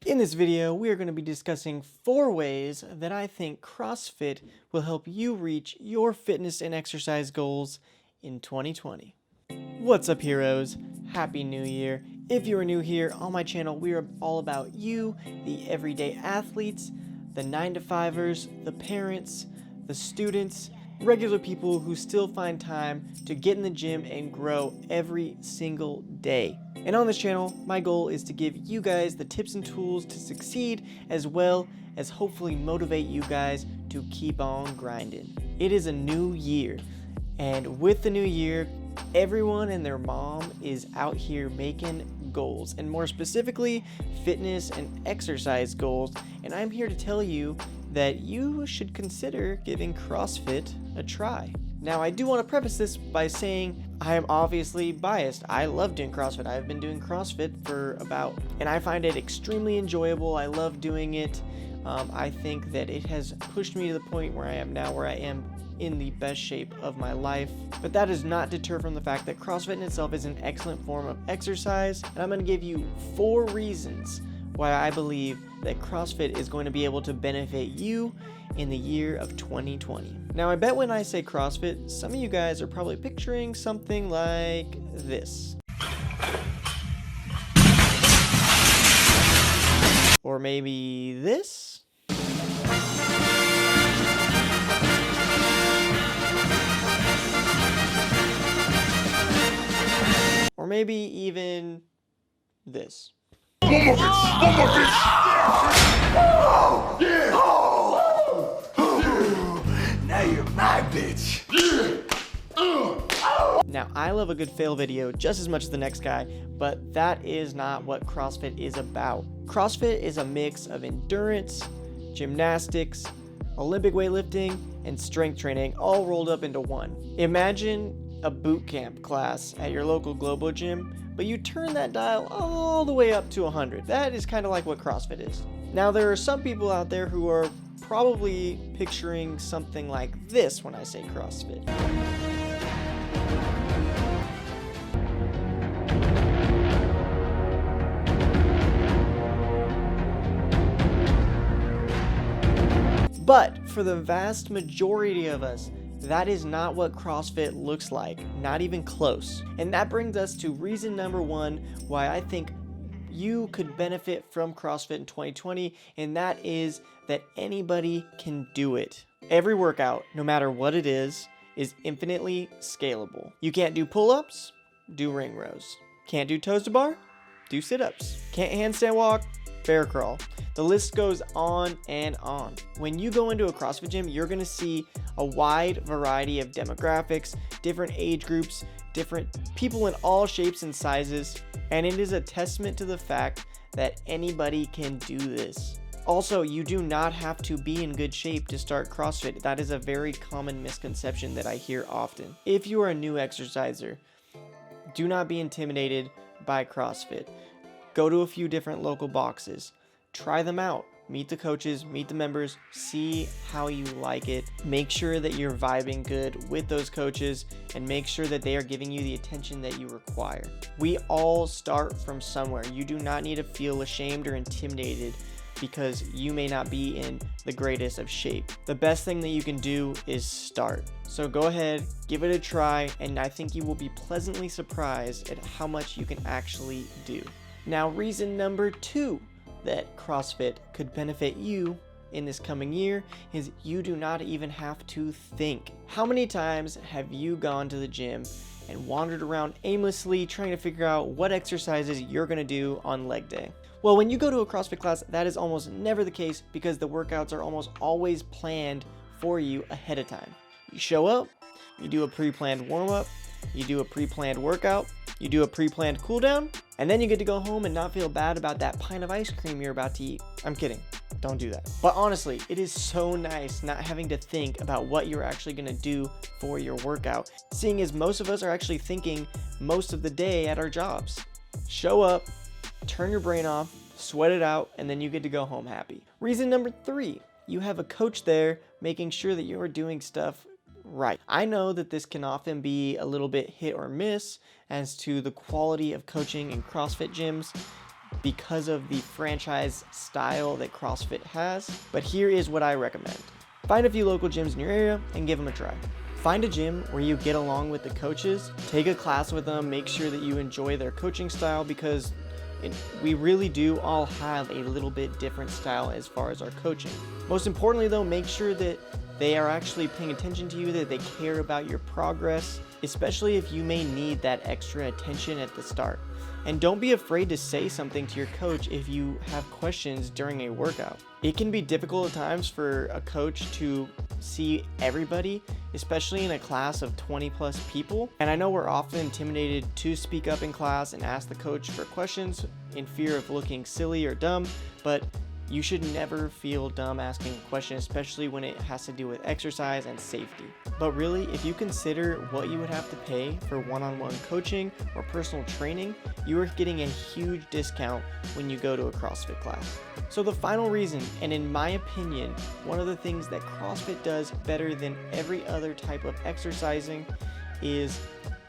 In this video, we are going to be discussing 4 ways that I think CrossFit will help you reach your fitness and exercise goals in 2020. What's up, heroes? Happy New Year. If you are new here on my channel, we are all about you, the everyday athletes, the 9-to-5ers, the parents, the students, regular people who still find time to get in the gym and grow every single day. And on this channel, my goal is to give you guys the tips and tools to succeed, as well as hopefully motivate you guys to keep on grinding. It is a new year, and with the new year, everyone and their mom is out here making goals, and more specifically, fitness and exercise goals. And I'm here to tell you that you should consider giving CrossFit a try. Now, I do want to preface this by saying I am obviously biased. I love doing CrossFit. I've been doing CrossFit and I find it extremely enjoyable. I love doing it. I think that it has pushed me to the point where I am now, where I am in the best shape of my life. But that does not deter from the fact that CrossFit in itself is an excellent form of exercise. And I'm going to give you 4 reasons why I believe that CrossFit is going to be able to benefit you in the year of 2020. Now, I bet when I say CrossFit, some of you guys are probably picturing something like this. Or maybe this. Or maybe even this. One more bitch! Oh, yeah! Now you're my bitch! Now, I love a good fail video just as much as the next guy, but that is not what CrossFit is about. CrossFit is a mix of endurance, gymnastics, Olympic weightlifting, and strength training all rolled up into one. Imagine a boot camp class at your local Globo gym, but you turn that dial all the way up to 100. That is kind of like what CrossFit is. Now, there are some people out there who are probably picturing something like this when I say CrossFit. But for the vast majority of us, that is not what CrossFit looks like, not even close. And that brings us to reason number 1 why I think you could benefit from CrossFit in 2020, and that is that anybody can do it. Every workout, no matter what it is infinitely scalable. You can't do pull-ups? Do ring rows. Can't do toes to bar? Do sit-ups. Can't handstand walk? Bear crawl. The list goes on and on. When you go into a CrossFit gym, you're going to see a wide variety of demographics, different age groups, different people in all shapes and sizes, and it is a testament to the fact that anybody can do this. Also, you do not have to be in good shape to start CrossFit. That is a very common misconception that I hear often. If you are a new exerciser, do not be intimidated by CrossFit. Go to a few different local boxes. Try them out. Meet the coaches, meet the members, see how you like it. Make sure that you're vibing good with those coaches and make sure that they are giving you the attention that you require. We all start from somewhere. You do not need to feel ashamed or intimidated because you may not be in the greatest of shape. The best thing that you can do is start. So go ahead, give it a try, and I think you will be pleasantly surprised at how much you can actually do. Now, reason number 2 that CrossFit could benefit you in this coming year is you do not even have to think. How many times have you gone to the gym and wandered around aimlessly trying to figure out what exercises you're going to do on leg day? Well, when you go to a CrossFit class, that is almost never the case because the workouts are almost always planned for you ahead of time. You show up, you do a pre-planned warm-up, you do a pre-planned workout, you do a pre-planned cool down, and then you get to go home and not feel bad about that pint of ice cream you're about to eat. I'm kidding. Don't do that. But honestly, it is so nice not having to think about what you're actually going to do for your workout, seeing as most of us are actually thinking most of the day at our jobs. Show up, turn your brain off, sweat it out, and then you get to go home happy. Reason number 3, you have a coach there making sure that you are doing stuff right. I know that this can often be a little bit hit or miss as to the quality of coaching in CrossFit gyms, because of the franchise style that CrossFit has, but here is what I recommend. Find a few local gyms in your area and give them a try. Find a gym where you get along with the coaches, take a class with them, make sure that you enjoy their coaching style, because we really do all have a little bit different style as far as our coaching. Most importantly though, make sure that they are actually paying attention to you, that they care about your progress, especially if you may need that extra attention at the start. And don't be afraid to say something to your coach if you have questions during a workout. It can be difficult at times for a coach to see everybody, especially in a class of 20 plus people. And I know we're often intimidated to speak up in class and ask the coach for questions in fear of looking silly or dumb, but you should never feel dumb asking a question, especially when it has to do with exercise and safety. But really, if you consider what you would have to pay for one-on-one coaching or personal training, you are getting a huge discount when you go to a CrossFit class. So the final reason, and in my opinion, one of the things that CrossFit does better than every other type of exercising is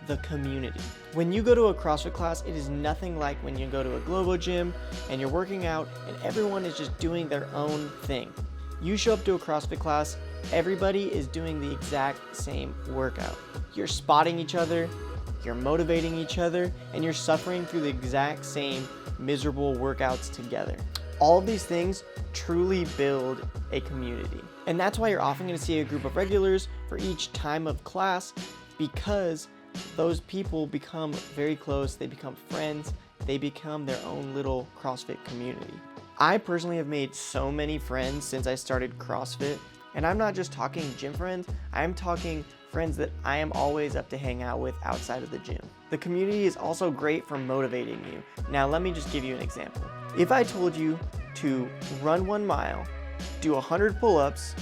the community. When you go to a CrossFit class, it is nothing like when you go to a Globo gym and you're working out and everyone is just doing their own thing. You show up to a CrossFit class, everybody is doing the exact same workout. You're spotting each other, you're motivating each other, and you're suffering through the exact same miserable workouts together. All of these things truly build a community. And that's why you're often going to see a group of regulars for each time of class, because those people become very close, they become friends, they become their own little CrossFit community. I personally have made so many friends since I started CrossFit, and I'm not just talking gym friends, I'm talking friends that I am always up to hang out with outside of the gym. The community is also great for motivating you. Now let me just give you an example. If I told you to run 1 mile, do 100 pull-ups,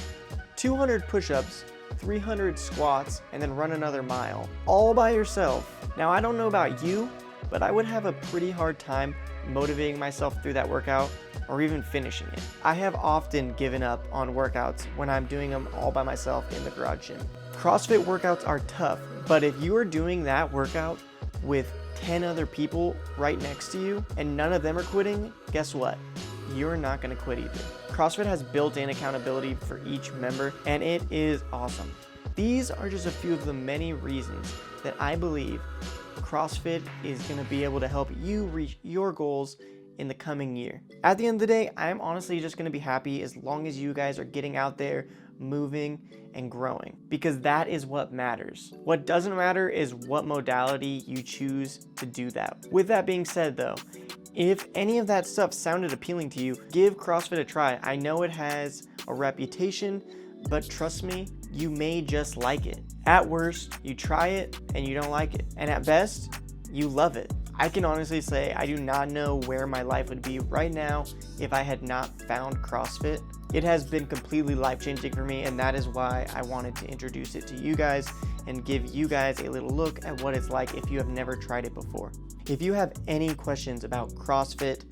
200 push-ups, 300 squats, and then run another mile, all by yourself. Now, I don't know about you, but I would have a pretty hard time motivating myself through that workout or even finishing it. I have often given up on workouts when I'm doing them all by myself in the garage gym. CrossFit workouts are tough, but if you are doing that workout with 10 other people right next to you and none of them are quitting, guess what? You're not gonna quit either. CrossFit has built-in accountability for each member, and it is awesome. These are just a few of the many reasons that I believe CrossFit is gonna be able to help you reach your goals in the coming year. At the end of the day, I'm honestly just gonna be happy as long as you guys are getting out there, moving, and growing, because that is what matters. What doesn't matter is what modality you choose to do that. With that being said though, if any of that stuff sounded appealing to you, give CrossFit a try. I know it has a reputation, but trust me, you may just like it. At worst, you try it and you don't like it. And at best, you love it. I can honestly say I do not know where my life would be right now if I had not found CrossFit. It has been completely life-changing for me, and that is why I wanted to introduce it to you guys and give you guys a little look at what it's like if you have never tried it before. If you have any questions about CrossFit,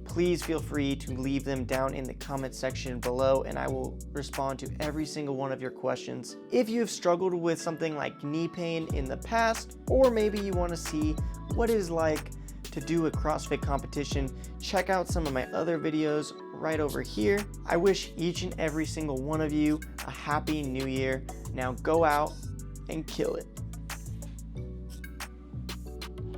please feel free to leave them down in the comment section below, and I will respond to every single one of your questions. If you have struggled with something like knee pain in the past, or maybe you want to see what it is like to do a CrossFit competition, check out some of my other videos right over here. I wish each and every single one of you a happy new year. Now go out and kill it.